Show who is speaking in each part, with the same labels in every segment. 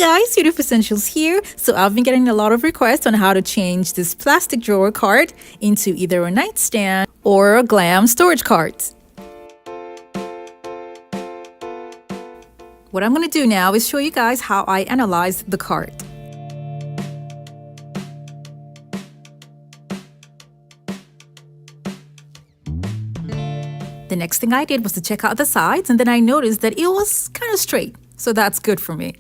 Speaker 1: guys, Beautiful Essentials here. So I've been getting a lot of requests on how to change this plastic drawer cart into either a nightstand or a Glam storage cart. What I'm going to do now is show you guys how I analyzed the cart. The next thing I did was to check out the sides, and then I noticed that it was kind of straight, so that's good for me.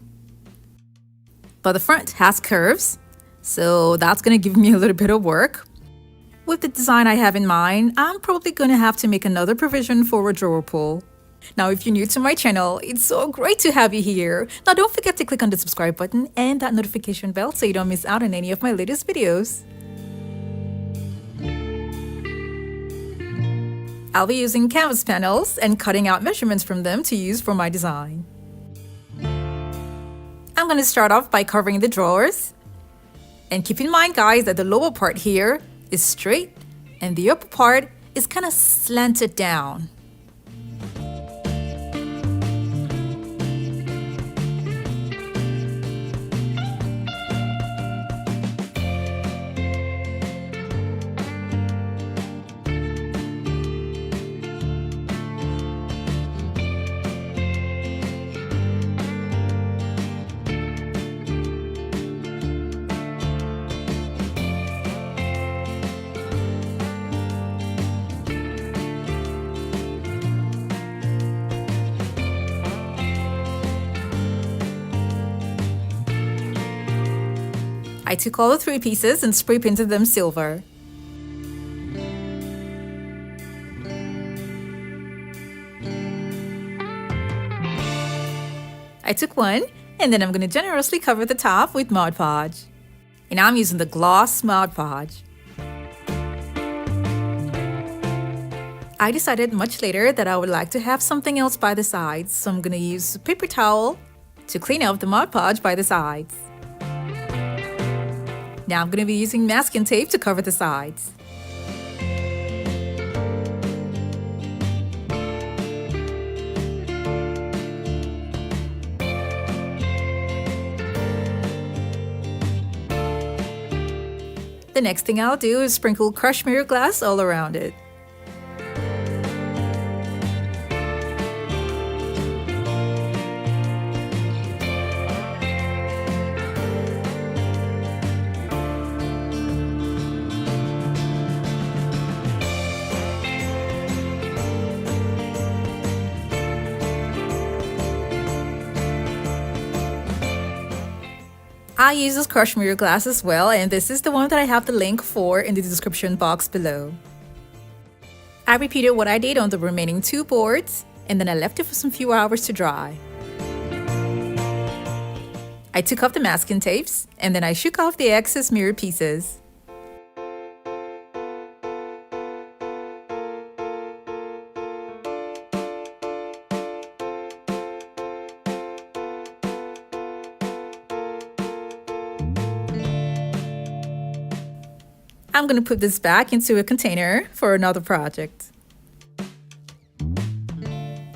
Speaker 1: But the front has curves, so that's going to give me a little bit of work. With the design I have in mind, I'm probably going to have to make another provision for a drawer pull. Now, if you're new to my channel, it's so great to have you here. Now, don't forget to click on the subscribe button and that notification bell so you don't miss out on any of my latest videos. I'll be using canvas panels and cutting out measurements from them to use for my design. I'm going to start off by covering the drawers. And keep in mind, guys, that the lower part here is straight and the upper part is kind of slanted down. I took all the 3 pieces and spray painted them silver. I took one, and then I'm going to generously cover the top with Mod Podge. And I'm using the gloss Mod Podge. I decided much later that I would like to have something else by the sides, so I'm going to use a paper towel to clean up the Mod Podge by the sides. Now I'm going to be using masking tape to cover the sides. The next thing I'll do is sprinkle crushed mirror glass all around it. I use this crushed mirror glass as well, and this is the one that I have the link for in the description box below. I repeated what I did on the remaining 2 boards, and then I left it for some few hours to dry. I took off the masking tapes, and then I shook off the excess mirror pieces. I'm going to put this back into a container for another project.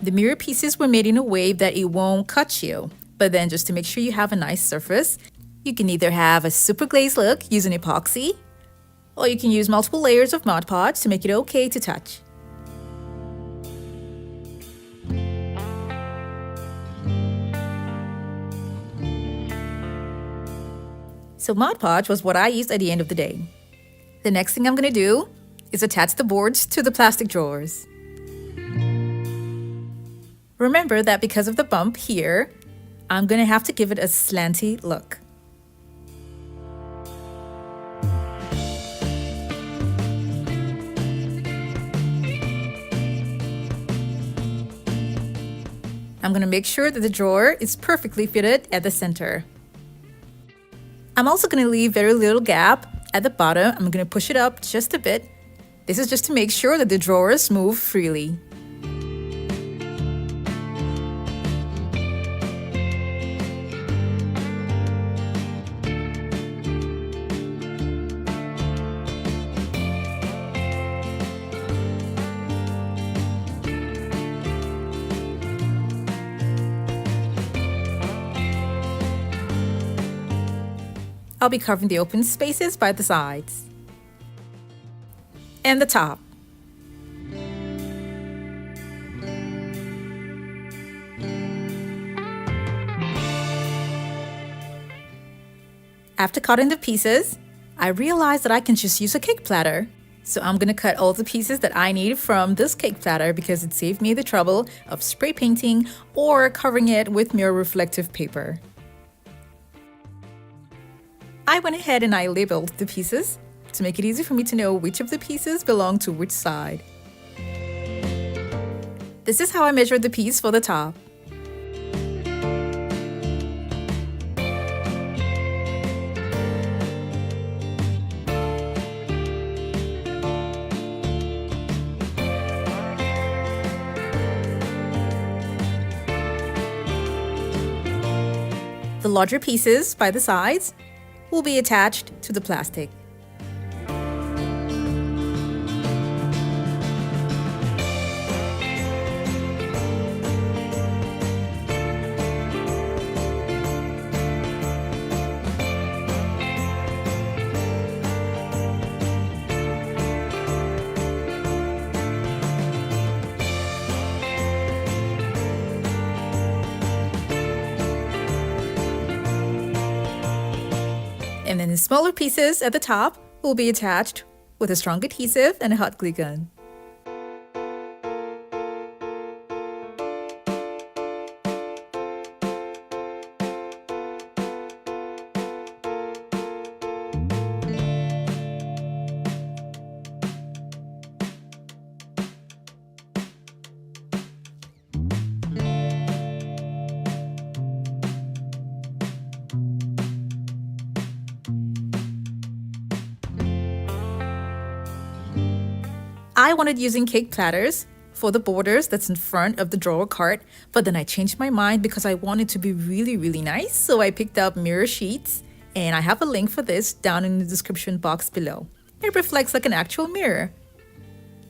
Speaker 1: The mirror pieces were made in a way that it won't cut you, but then just to make sure you have a nice surface, you can either have a super glazed look using epoxy, or you can use multiple layers of Mod Podge to make it okay to touch. So Mod Podge was what I used at the end of the day. The next thing I'm going to do is attach the boards to the plastic drawers. Remember that because of the bump here, I'm going to have to give it a slanty look. I'm going to make sure that the drawer is perfectly fitted at the center. I'm also going to leave very little gap at the bottom. I'm going to push it up just a bit. This is just to make sure that the drawers move freely. I'll be covering the open spaces by the sides and the top. After cutting the pieces, I realized that I can just use a cake platter. So I'm going to cut all the pieces that I need from this cake platter because it saved me the trouble of spray painting or covering it with mirror reflective paper. I went ahead and I labeled the pieces to make it easy for me to know which of the pieces belong to which side. This is how I measured the piece for the top. The larger pieces by the sides will be attached to the plastic. And then the smaller pieces at the top will be attached with a strong adhesive and a hot glue gun. I wanted using cake platters for the borders that's in front of the drawer cart, but then I changed my mind because I wanted to be really nice, so I picked up mirror sheets, and I have a link for this down in the description box below. It reflects like an actual mirror,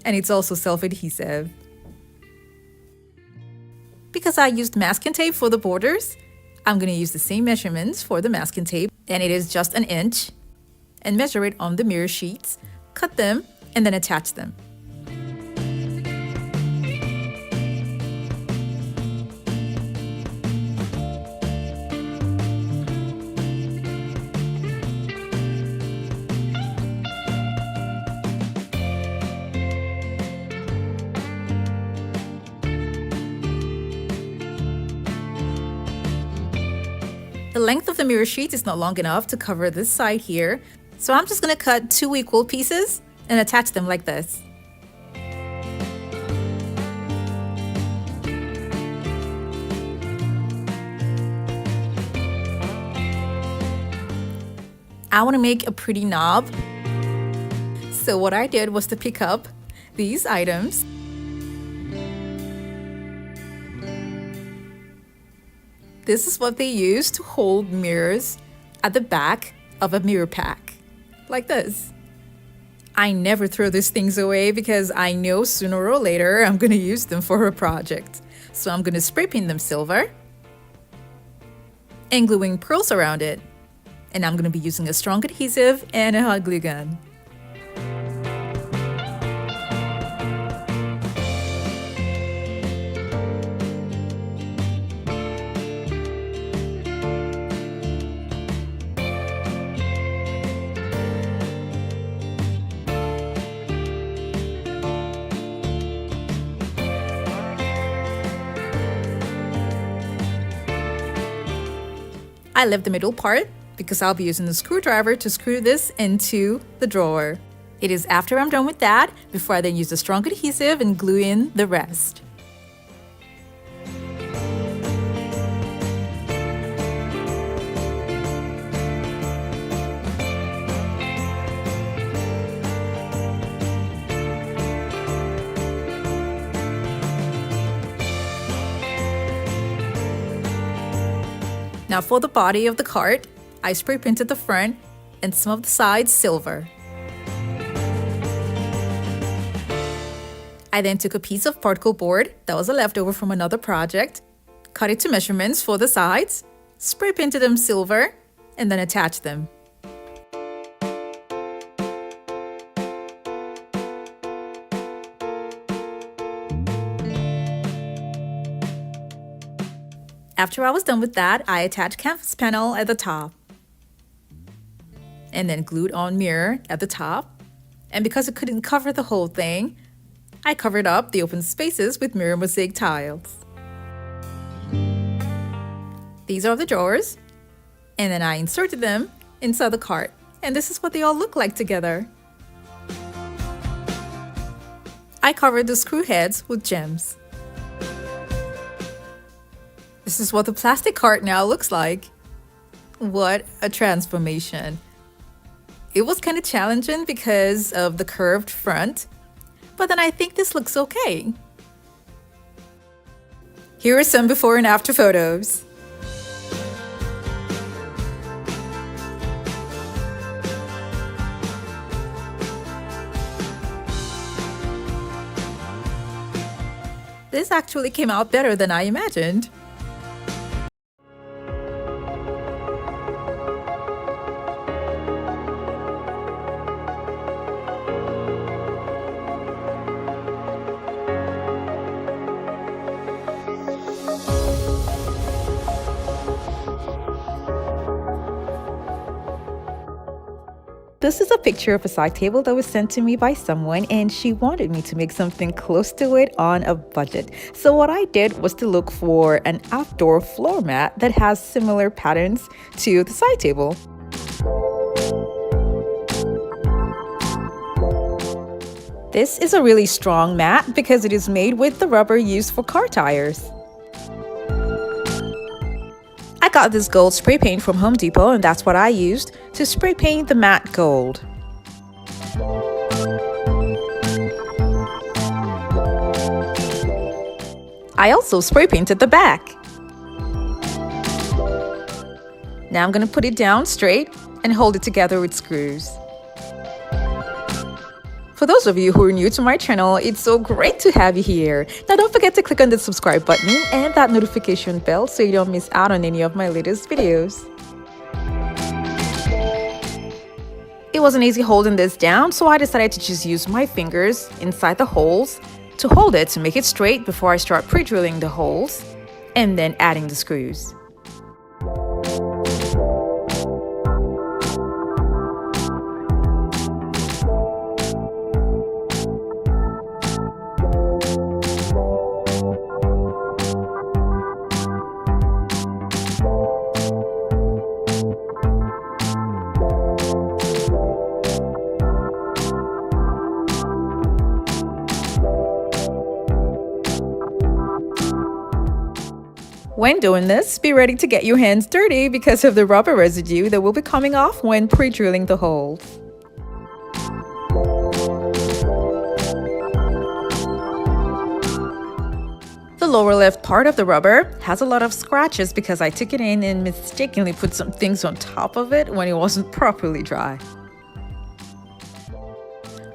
Speaker 1: and it's also self-adhesive. Because I used masking tape for the borders, I'm going to use the same measurements for the masking tape, and it is just 1 inch, and measure it on the mirror sheets, cut them, and then attach them. The length of the mirror sheet is not long enough to cover this side here, so I'm just going to cut 2 equal pieces and attach them like this. I want to make a pretty knob, so what I did was to pick up these items. This is what they use to hold mirrors at the back of a mirror pack, like this. I never throw these things away because I know sooner or later I'm going to use them for a project. So I'm going to spray paint them silver and gluing pearls around it. And I'm going to be using a strong adhesive and a hot glue gun. I left the middle part because I'll be using the screwdriver to screw this into the drawer. It is after I'm done with that before I then use the strong adhesive and glue in the rest. Now for the body of the cart, I spray painted the front and some of the sides silver. I then took a piece of particle board that was a leftover from another project, cut it to measurements for the sides, spray painted them silver, and then attached them. After I was done with that, I attached canvas panel at the top and then glued on mirror at the top. And because it couldn't cover the whole thing, I covered up the open spaces with mirror mosaic tiles. These are the drawers, and then I inserted them inside the cart, and this is what they all look like together. I covered the screw heads with gems. This is what the plastic cart now looks like. What a transformation. It was kind of challenging because of the curved front, but then I think this looks okay. Here are some before and after photos. This actually came out better than I imagined. This is a picture of a side table that was sent to me by someone, and she wanted me to make something close to it on a budget. So what I did was to look for an outdoor floor mat that has similar patterns to the side table. This is a really strong mat because it is made with the rubber used for car tires. I got this gold spray paint from Home Depot, and that's what I used to spray paint the mat gold. I also spray painted the back. Now I'm going to put it down straight and hold it together with screws. For those of you who are new to my channel, it's so great to have you here. Now don't forget to click on the subscribe button and that notification bell so you don't miss out on any of my latest videos. It wasn't easy holding this down, so I decided to just use my fingers inside the holes to hold it to make it straight before I start pre-drilling the holes and then adding the screws. When doing this, be ready to get your hands dirty because of the rubber residue that will be coming off when pre-drilling the holes. The lower left part of the rubber has a lot of scratches because I took it in and mistakenly put some things on top of it when it wasn't properly dry.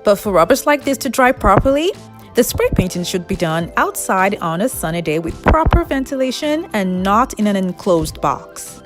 Speaker 1: But for rubbers like this to dry properly, the spray painting should be done outside on a sunny day with proper ventilation and not in an enclosed box.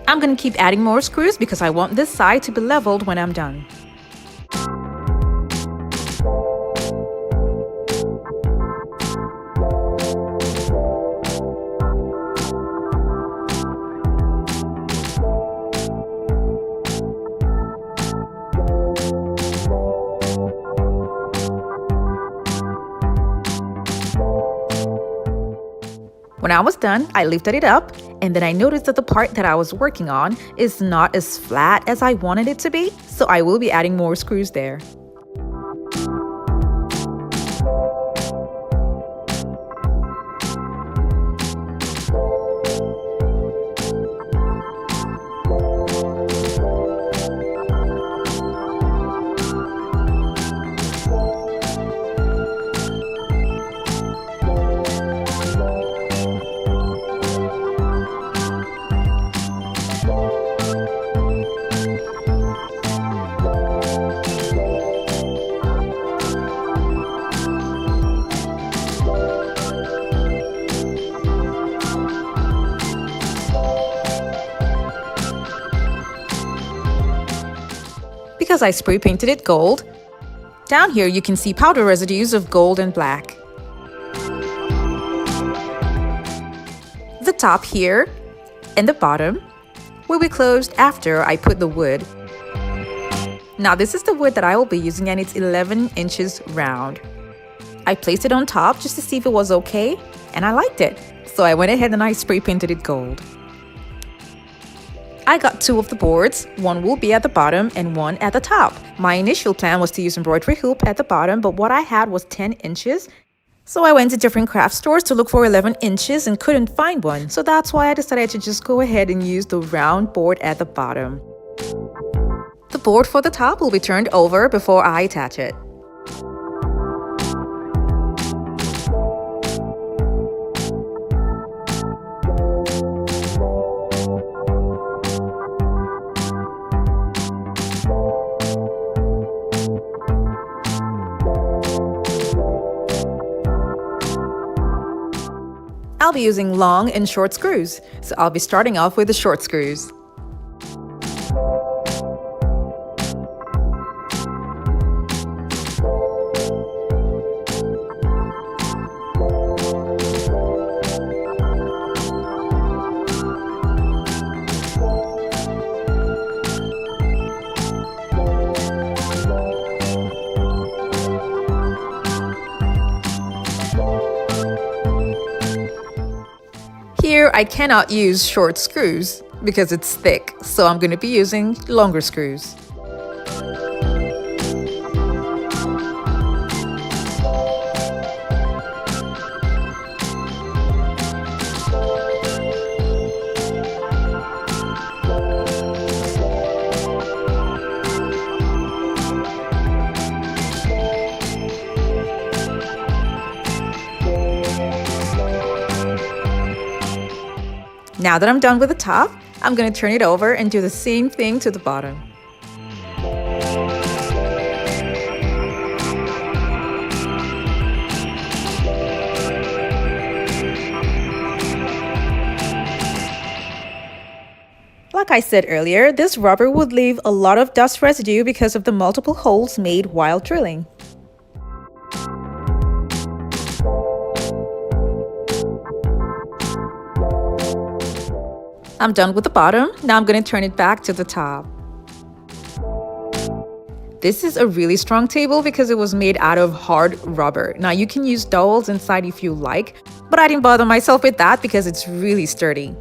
Speaker 1: I'm going to keep adding more screws because I want this side to be leveled when I'm done. When I was done, I lifted it up, and then I noticed that the part that I was working on is not as flat as I wanted it to be, so I will be adding more screws there. because I spray painted it gold. Down here you can see powder residues of gold and black. The top here and the bottom will be closed after I put the wood. Now this is the wood that I will be using, and it's 11 inches round. I placed it on top just to see if it was okay, and I liked it. So I went ahead and I spray painted it gold. I got 2 of the boards. One will be at the bottom and one at the top. My initial plan was to use embroidery hoop at the bottom, but what I had was 10 inches. So I went to different craft stores to look for 11 inches and couldn't find one. So that's why I decided to just go ahead and use the round board at the bottom. The board for the top will be turned over before I attach it. I'll be using long and short screws, so I'll be starting off with the short screws. Here I cannot use short screws because it's thick, so I'm going to be using longer screws. Now that I'm done with the top, I'm going to turn it over and do the same thing to the bottom. Like I said earlier, this rubber would leave a lot of dust residue because of the multiple holes made while drilling. I'm done with the bottom. Now I'm going to turn it back to the top. This is a really strong table because it was made out of hard rubber. Now you can use dowels inside if you like, but I didn't bother myself with that because it's really sturdy.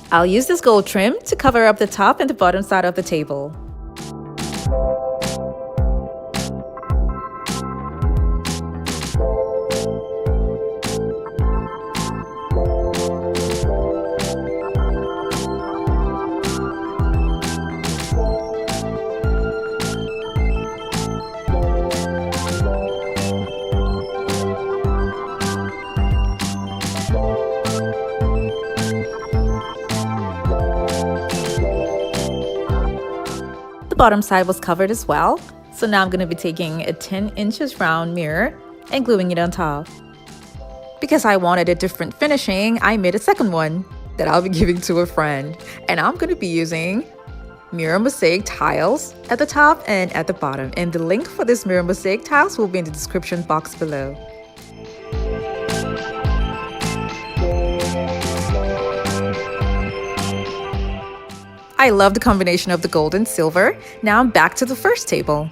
Speaker 1: I'll use this gold trim to cover up the top and the bottom side of the table. The bottom side was covered as well, so now I'm going to be taking a 10 inches round mirror and gluing it on top. Because I wanted a different finishing, I made a second one that I'll be giving to a friend, and I'm going to be using mirror mosaic tiles at the top and at the bottom, and the link for this mirror mosaic tiles will be in the description box below. I love the combination of the gold and silver. Now I'm back to the first table.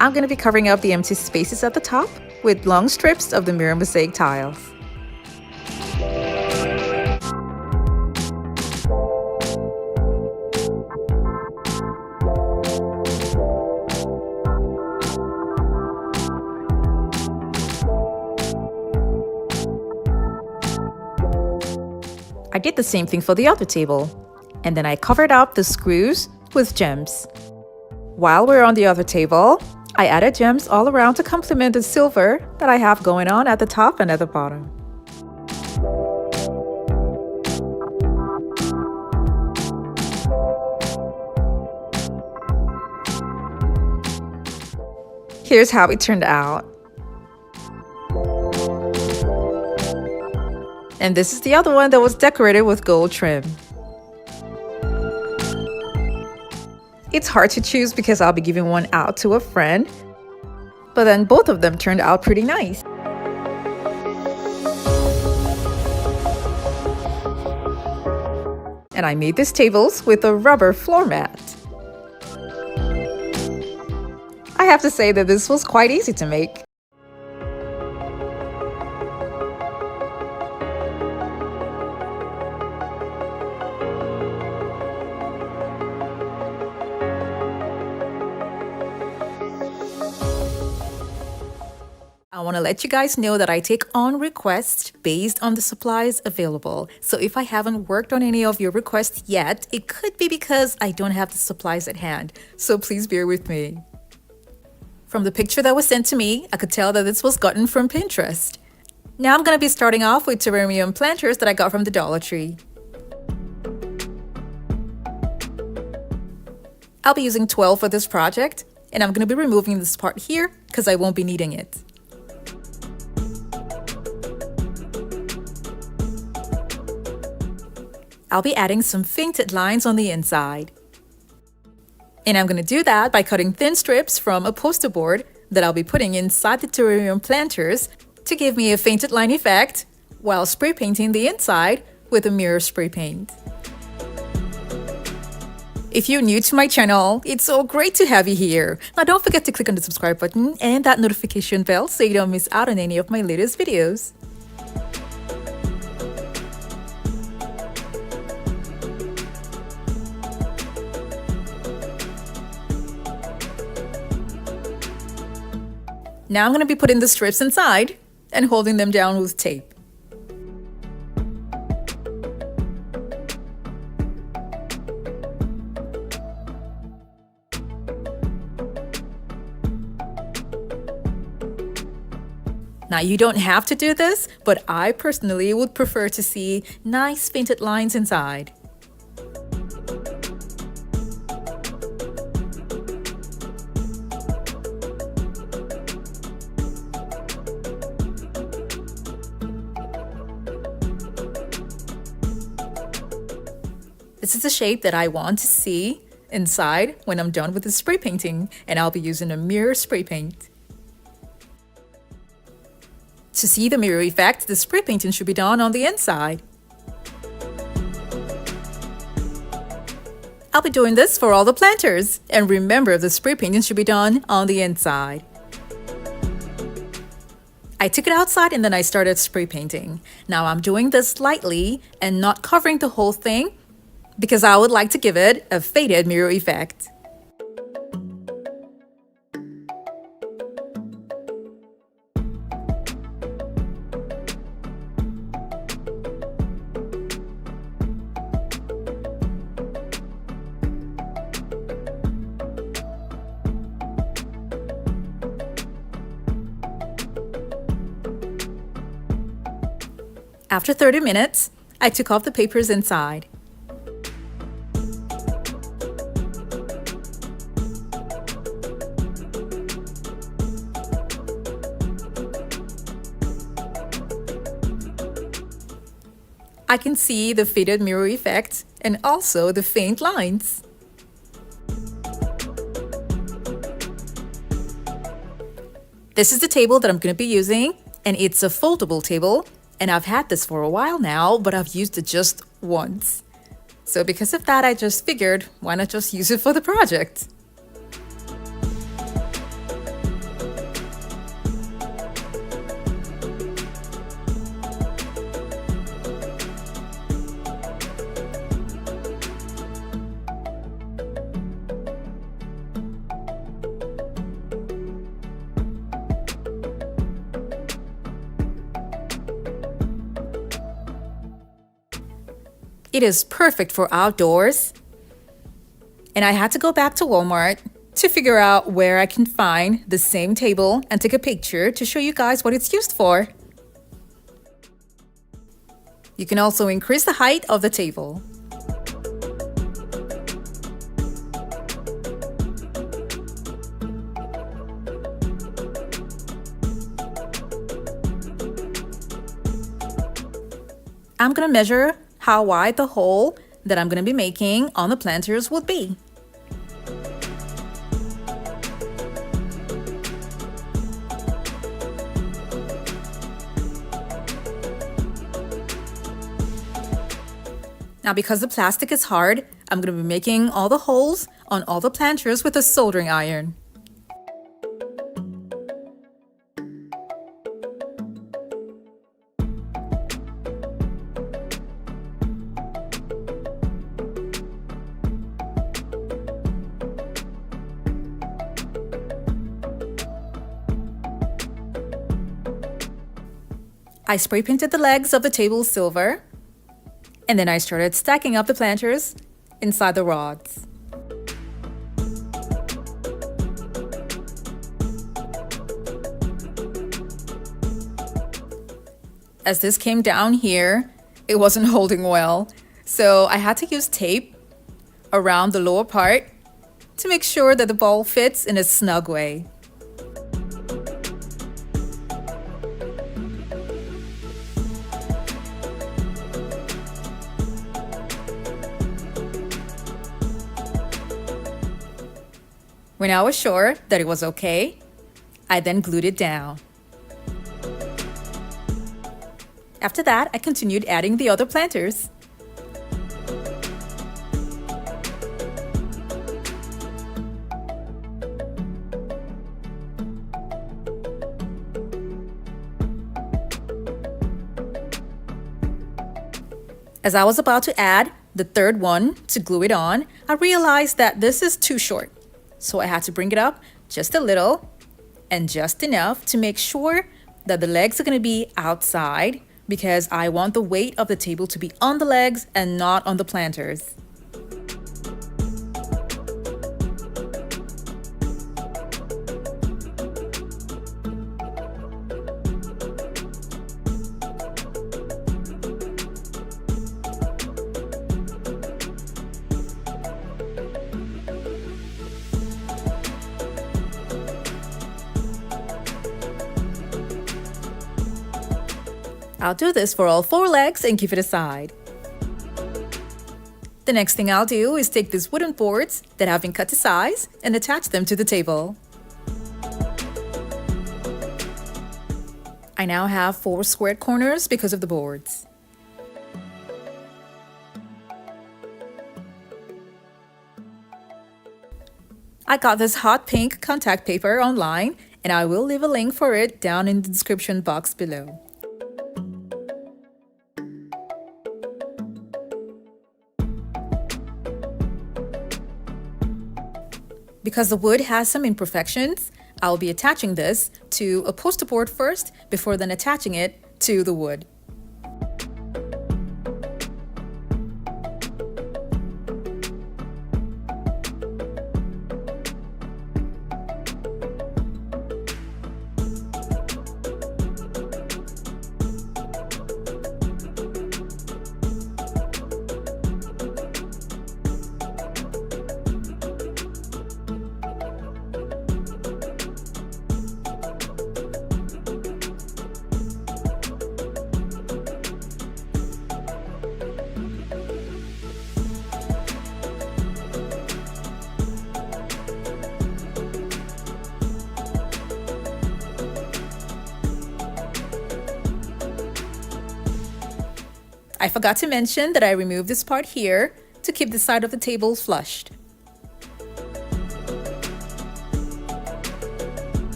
Speaker 1: I'm going to be covering up the empty spaces at the top with long strips of the mirror mosaic tiles. I did the same thing for the other table. And then I covered up the screws with gems. While we're on the other table, I added gems all around to complement the silver that I have going on at the top and at the bottom. Here's how it turned out. And this is the other one that was decorated with gold trim. It's hard to choose because I'll be giving one out to a friend, but then both of them turned out pretty nice. And I made these tables with a rubber floor mat. I have to say that this was quite easy to make. I want to let you guys know that I take on requests based on the supplies available. So if I haven't worked on any of your requests yet, it could be because I don't have the supplies at hand. So please bear with me. From the picture that was sent to me, I could tell that this was gotten from Pinterest. Now I'm going to be starting off with terrarium planters that I got from the Dollar Tree. I'll be using 12 for this project, and I'm going to be removing this part here because I won't be needing it. I'll be adding some fainted lines on the inside. And I'm going to do that by cutting thin strips from a Posterboard that I'll be putting inside the terrarium planters to give me a fainted line effect while spray painting the inside with a mirror spray paint. If you're new to my channel, it's so great to have you here. Now don't forget to click on the subscribe button and that notification bell so you don't miss out on any of my latest videos. Now I'm going to be putting the strips inside and holding them down with tape. Now you don't have to do this, but I personally would prefer to see nice fainted lines inside. This is the shape that I want to see inside when I'm done with the spray painting, and I'll be using a mirror spray paint. To see the mirror effect, the spray painting should be done on the inside. I'll be doing this for all the planters, and remember the spray painting should be done on the inside. I took it outside and then I started spray painting. Now I'm doing this lightly and not covering the whole thing, because I would like to give it a faded mirror effect. After 30 minutes, I took off the papers inside. I can see the faded mirror effect and also the faint lines. This is the table that I'm going to be using, and it's a foldable table, and I've had this for a while now, but I've used it just once. So because of that, I just figured, why not just use it for the project? It is perfect for outdoors. And I had to go back to Walmart to figure out where I can find the same table and take a picture to show you guys what it's used for. You can also increase the height of the table. I'm gonna measure how wide the hole that I'm gonna be making on the planters would be. Now, because the plastic is hard, I'm going to be making all the holes on all the planters with a soldering iron. I spray painted the legs of the table silver, and then I started stacking up the planters inside the rods. As this came down here, it wasn't holding well, so I had to use tape around the lower part to make sure that the ball fits in a snug way. When I was sure that it was okay, I then glued it down. After that, I continued adding the other planters. As I was about to add the third one to glue it on, I realized that this is too short. So I had to bring it up just a little and just enough to make sure that the legs are going to be outside, because I want the weight of the table to be on the legs and not on the planters. I'll do this for all 4 legs and keep it aside. The next thing I'll do is take these wooden boards that have been cut to size and attach them to the table. I now have 4 squared corners because of the boards. I got this hot pink contact paper online, and I will leave a link for it down in the description box below. Because the wood has some imperfections, I'll be attaching this to a posterboard first before then attaching it to the wood. I forgot to mention that I removed this part here to keep the side of the table flushed.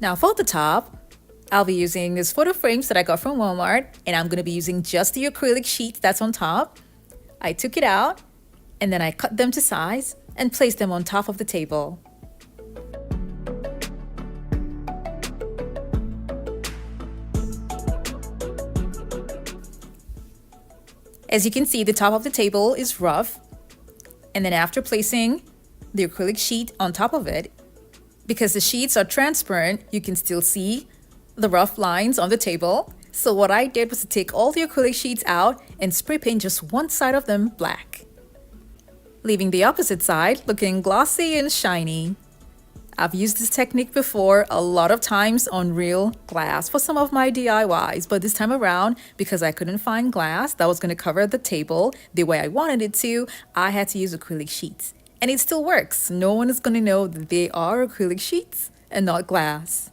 Speaker 1: Now for the top, I'll be using these photo frames that I got from Walmart, and I'm going to be using just the acrylic sheet that's on top. I took it out and then I cut them to size and placed them on top of the table. As you can see, the top of the table is rough, and then after placing the acrylic sheet on top of it, because the sheets are transparent, you can still see the rough lines on the table. So what I did was to take all the acrylic sheets out and spray paint just one side of them black, leaving the opposite side looking glossy and shiny. I've used this technique before a lot of times on real glass for some of my DIYs, but this time around, because I couldn't find glass that was going to cover the table the way I wanted it to, I had to use acrylic sheets. And it still works. No one is going to know that they are acrylic sheets and not glass.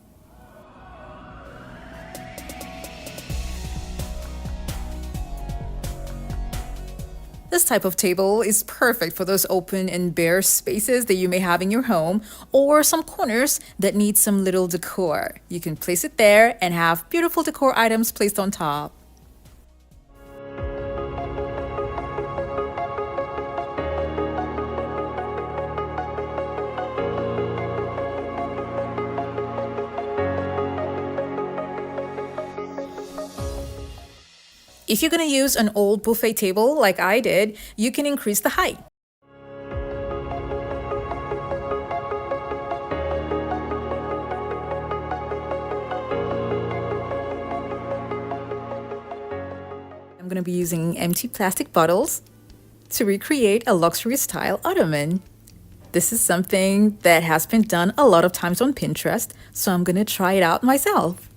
Speaker 1: This type of table is perfect for those open and bare spaces that you may have in your home, or some corners that need some little decor. You can place it there and have beautiful decor items placed on top. If you're going to use an old buffet table like I did, you can increase the height. I'm going to be using empty plastic bottles to recreate a luxury style ottoman. This is something that has been done a lot of times on Pinterest, so I'm going to try it out myself.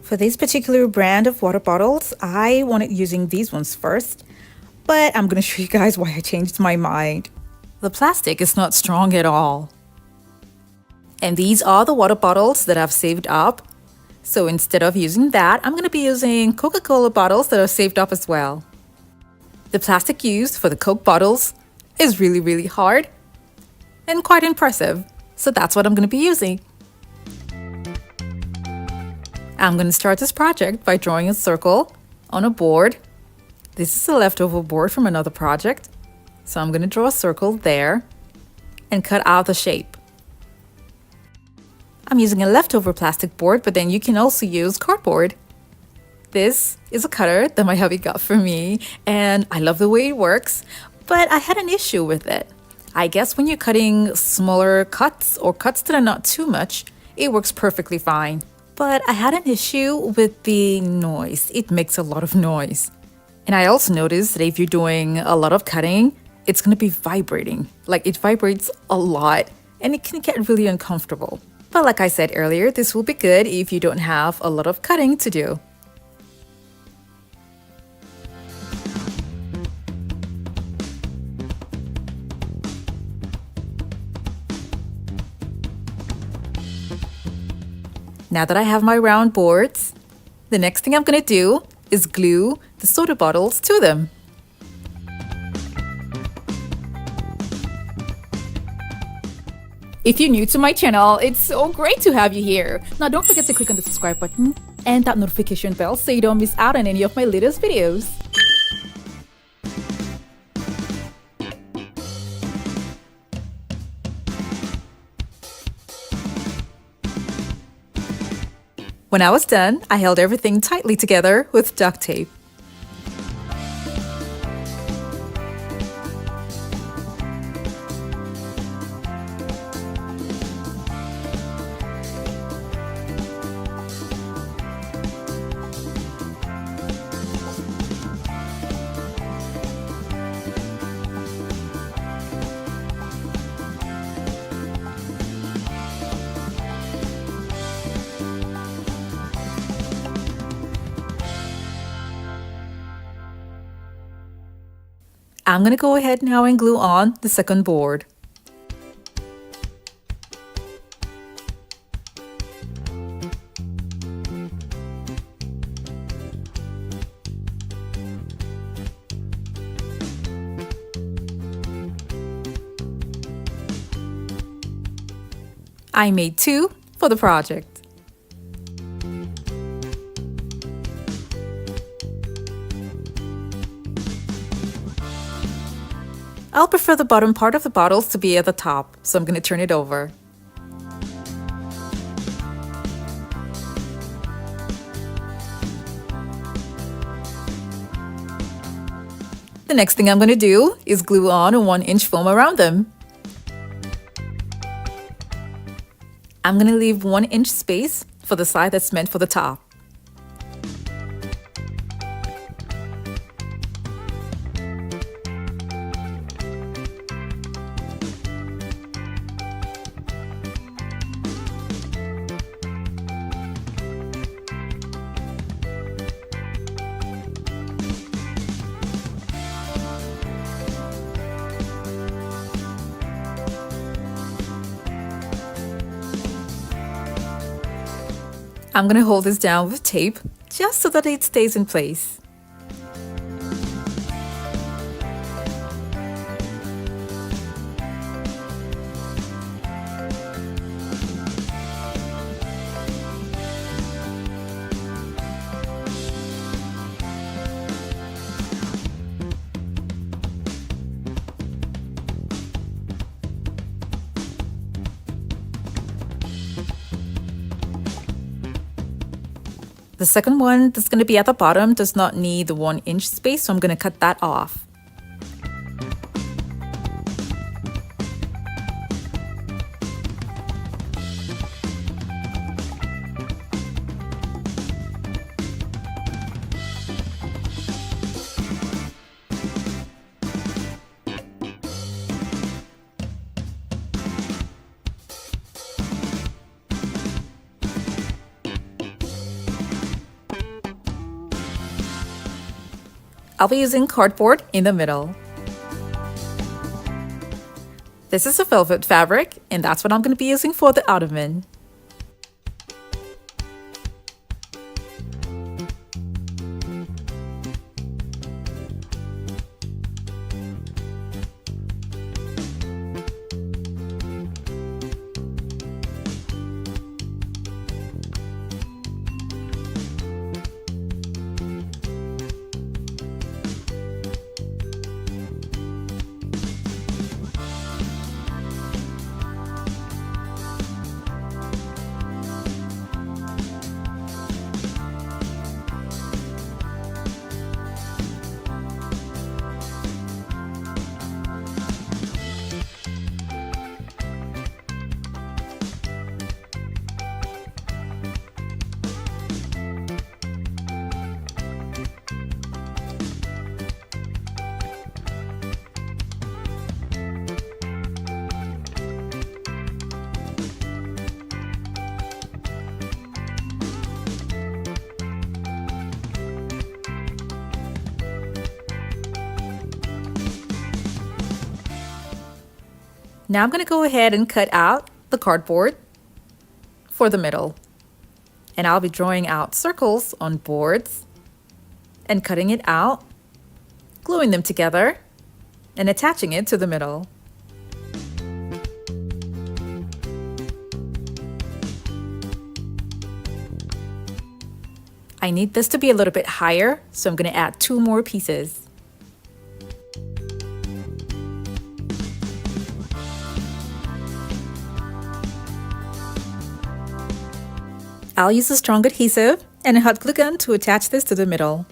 Speaker 1: For this particular brand of water bottles, I wanted using these ones first, but I'm going to show you guys why I changed my mind. The plastic is not strong at all. And these are the water bottles that I've saved up. So instead of using that, I'm going to be using Coca-Cola bottles that are saved up as well. The plastic used for the Coke bottles is really hard and quite impressive. So that's what I'm going to be using. I'm going to start this project by drawing a circle on a board. This is a leftover board from another project. So I'm going to draw a circle there and cut out the shape. I'm using a leftover plastic board, but then you can also use cardboard. This is a cutter that my hubby got for me, and I love the way it works, but I had an issue with it. I guess when you're cutting smaller cuts or cuts that are not too much, it works perfectly fine. But I had an issue with the noise. It makes a lot of noise. And I also noticed that if you're doing a lot of cutting, it's going to be vibrating. Like, it vibrates a lot and it can get really uncomfortable. But like I said earlier, this will be good if you don't have a lot of cutting to do. Now that I have my round boards, the next thing I'm going to do is glue the soda bottles to them. If you're new to my channel, it's so great to have you here. Now don't forget to click on the subscribe button and that notification bell so you don't miss out on any of my latest videos. When I was done, I held everything tightly together with duct tape. I'm going to go ahead now and glue on the second board. I made 2 for the project. I'll prefer the bottom part of the bottles to be at the top, so I'm going to turn it over. The next thing I'm going to do is glue on a 1-inch foam around them. I'm going to leave 1-inch space for the side that's meant for the top. I'm gonna hold this down with tape just so that it stays in place. The second one that's going to be at the bottom does not need the 1-inch space, so I'm going to cut that off. I'll be using cardboard in the middle. This is a velvet fabric, and that's what I'm going to be using for the ottoman. Now I'm going to go ahead and cut out the cardboard for the middle. And I'll be drawing out circles on boards and cutting it out, gluing them together, and attaching it to the middle. I need this to be a little bit higher, so I'm going to add 2 more pieces. I'll use a strong adhesive and a hot glue gun to attach this to the middle.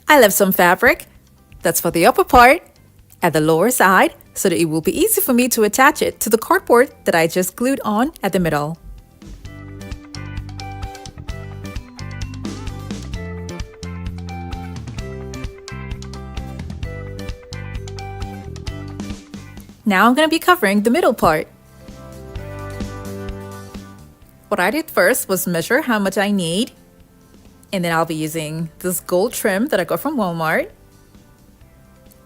Speaker 1: I left some fabric, that's for the upper part, at the lower side so that it will be easy for me to attach it to the cardboard that I just glued on at the middle. Now I'm going to be covering the middle part. What I did first was measure how much I need, and then I'll be using this gold trim that I got from Walmart,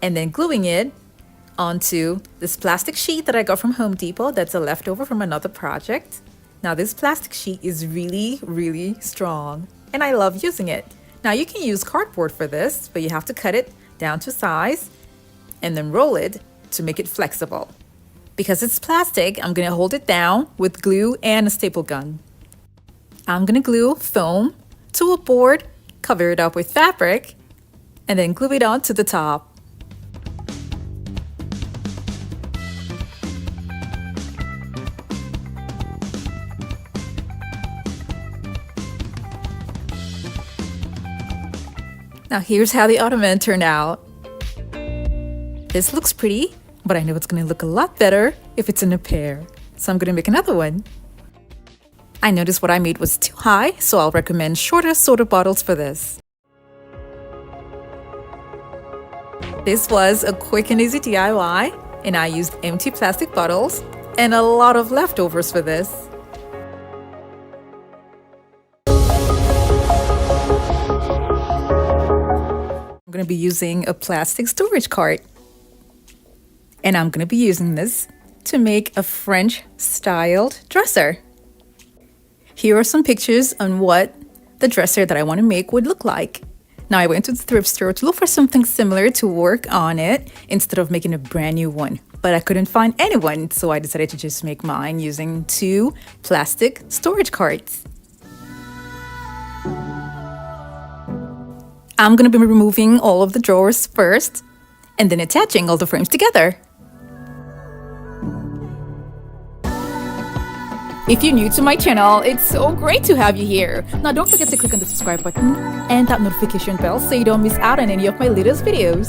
Speaker 1: and then gluing it onto this plastic sheet that I got from Home Depot that's a leftover from another project. Now this plastic sheet is really strong, and I love using it. Now you can use cardboard for this, but you have to cut it down to size and then roll it to make it flexible. Because it's plastic, I'm going to hold it down with glue and a staple gun. I'm going to glue foam to a board, cover it up with fabric, and then glue it on to the top. Now here's how the ottoman turned out. This looks pretty, but I know it's going to look a lot better if it's in a pair. So I'm going to make another one. I noticed what I made was too high, so I'll recommend shorter soda bottles for this. This was a quick and easy DIY, and I used empty plastic bottles and a lot of leftovers for this. to be using a plastic storage cart. And I'm going to be using this to make a French-styled dresser. Here are some pictures on what the dresser that I want to make would look like. Now I went to the thrift store to look for something similar to work on it instead of making a brand new one. But I couldn't find anyone, so I decided to just make mine using 2 plastic storage carts. I'm going to be removing all of the drawers first and then attaching all the frames together. If you're new to my channel, it's so great to have you here. Now don't forget to click on the subscribe button and that notification bell so you don't miss out on any of my latest videos.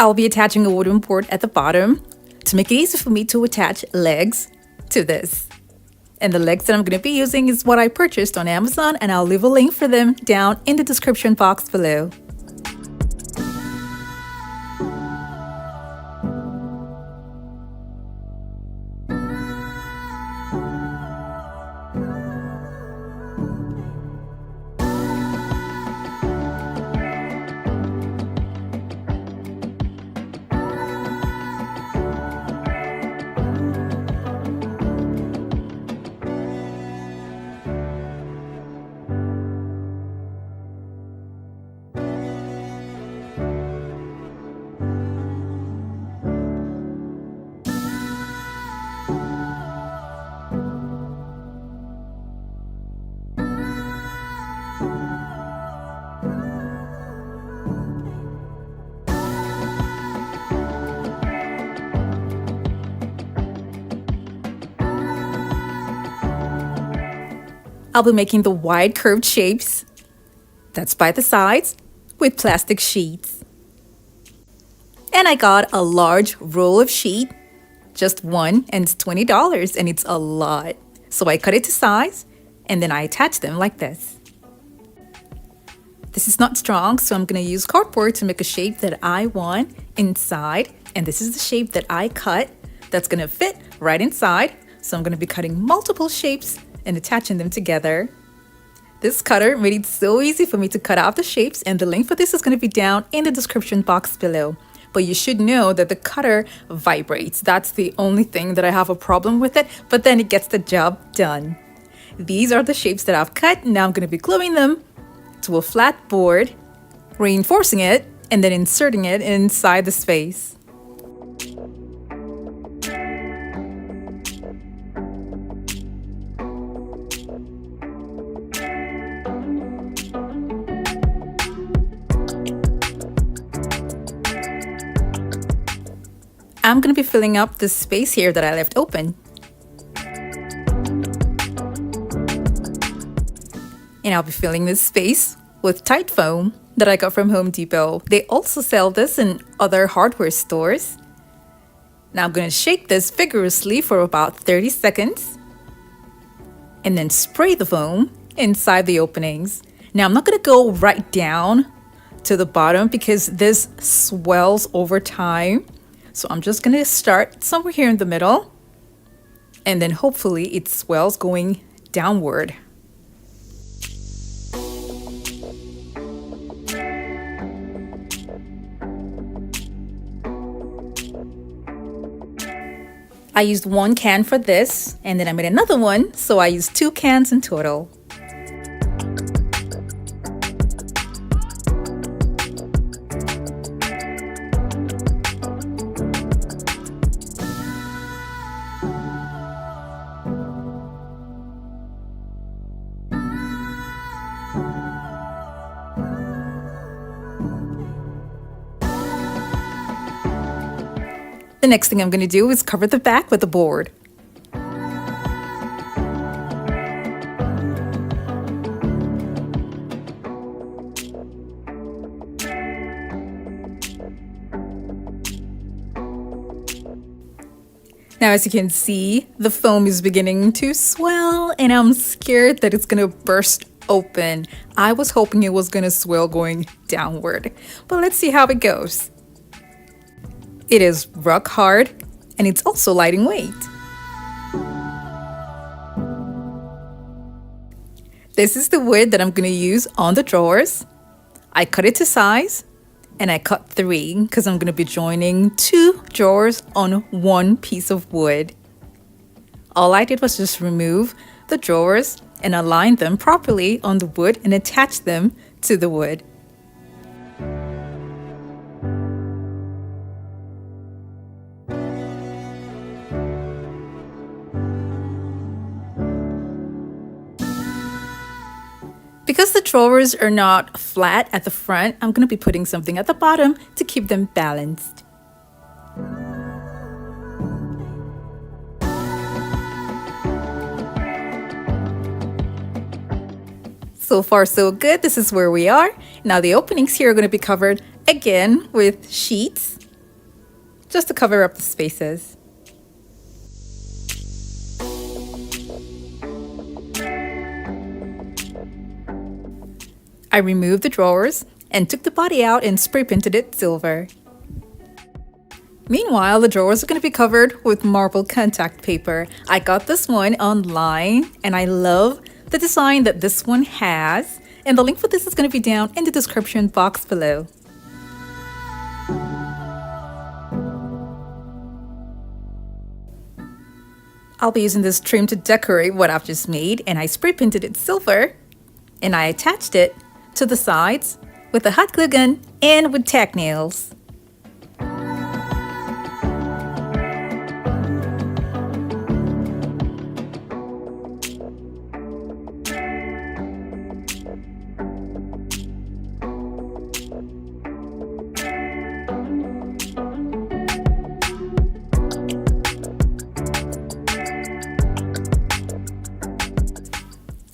Speaker 1: I'll be attaching a wooden board at the bottom to make it easy for me to attach legs to this. And the legs that I'm going to be using is what I purchased on Amazon, and I'll leave a link for them down in the description box below. I'll be making the wide curved shapes, that's by the sides, with plastic sheets. And I got a large roll of sheet, just one, and it's $20, and it's a lot. So I cut it to size, and then I attach them like this. This is not strong, so I'm going to use cardboard to make a shape that I want inside. And this is the shape that I cut that's going to fit right inside. So I'm going to be cutting multiple shapes and attaching them together. This cutter made it so easy for me to cut out the shapes, and the link for this is going to be down in the description box below. But you should know that the cutter vibrates. That's the only thing that I have a problem with it, but then it gets the job done. These are the shapes that I've cut. Now I'm going to be gluing them to a flat board, reinforcing it, and then inserting it inside the space. I'm going to be filling up the space here that I left open. And I'll be filling this space with tight foam that I got from Home Depot. They also sell this in other hardware stores. Now I'm going to shake this vigorously for about 30 seconds and then spray the foam inside the openings. Now I'm not going to go right down to the bottom because this swells over time. So I'm just going to start somewhere here in the middle, and then hopefully it swells going downward. I used 1 can for this, and then I made another one, so I used 2 cans in total. The next thing I'm going to do is cover the back with the board. Now, as you can see, the foam is beginning to swell, and I'm scared that it's going to burst open. I was hoping it was going to swell going downward, but let's see how it goes. It is rock hard and it's also light in weight. This is the wood that I'm going to use on the drawers. I cut it to size, and I cut 3 because I'm going to be joining 2 drawers on 1 piece of wood. All I did was just remove the drawers and align them properly on the wood and attach them to the wood. Because the drawers are not flat at the front, I'm going to be putting something at the bottom to keep them balanced. So far so good, this is where we are. Now the openings here are going to be covered again with sheets, just to cover up the spaces. I removed the drawers and took the body out and spray painted it silver. Meanwhile, the drawers are going to be covered with marble contact paper. I got this one online and I love the design that this one has, and the link for this is going to be down in the description box below. I'll be using this trim to decorate what I've just made, and I spray painted it silver and I attached it to the sides with a hot glue gun and with tack nails.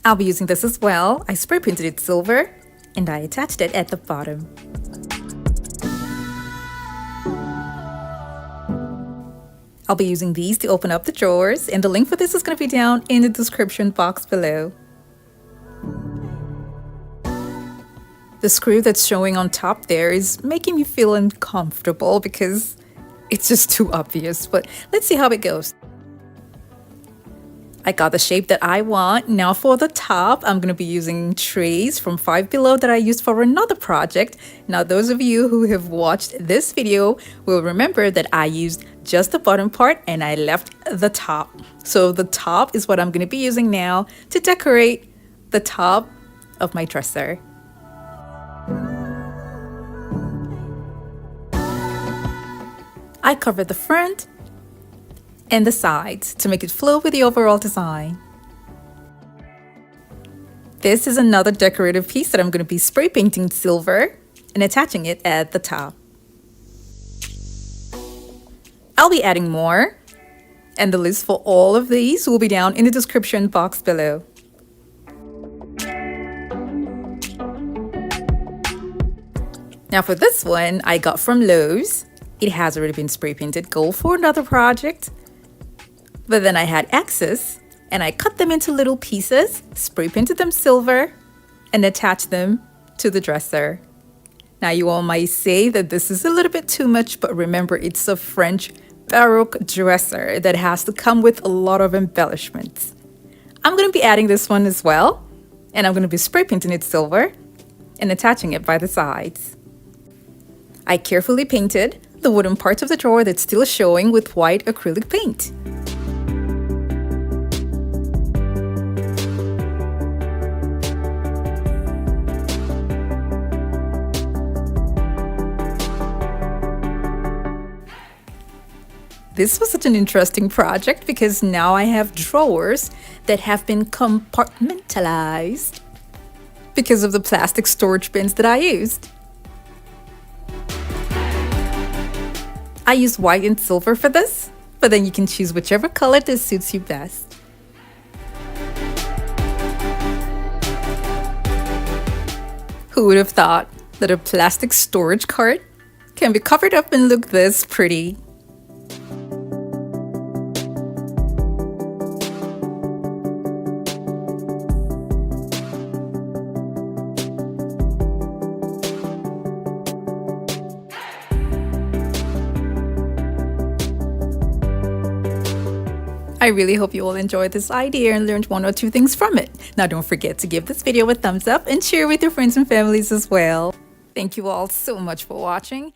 Speaker 1: I'll be using this as well. I spray painted it silver and I attached it at the bottom. I'll be using these to open up the drawers, and the link for this is going to be down in the description box below. The screw that's showing on top there is making me feel uncomfortable because it's just too obvious, but let's see how it goes. I got the shape that I want. Now for the top, I'm going to be using trays from Five Below that I used for another project. Now those of you who have watched this video will remember that I used just the bottom part and I left the top. So the top is what I'm going to be using now to decorate the top of my dresser. I covered the front and the sides to make it flow with the overall design. This is another decorative piece that I'm going to be spray painting silver and attaching it at the top. I'll be adding more, and the list for all of these will be down in the description box below. Now for this one, I got from Lowe's. It has already been spray painted gold for another project. But then I had excess and I cut them into little pieces, spray painted them silver, and attached them to the dresser. Now you all might say that this is a little bit too much, but remember it's a French Baroque dresser that has to come with a lot of embellishments. I'm going to be adding this one as well, and I'm going to be spray painting it silver and attaching it by the sides. I carefully painted the wooden parts of the drawer that's still showing with white acrylic paint. This was such an interesting project because now I have drawers that have been compartmentalized because of the plastic storage bins that I used. I used white and silver for this, but then you can choose whichever color that suits you best. Who would have thought that a plastic storage cart can be covered up and look this pretty? I really hope you all enjoyed this idea and learned one or two things from it. Now don't forget to give this video a thumbs up and share with your friends and families as well. Thank you all so much for watching.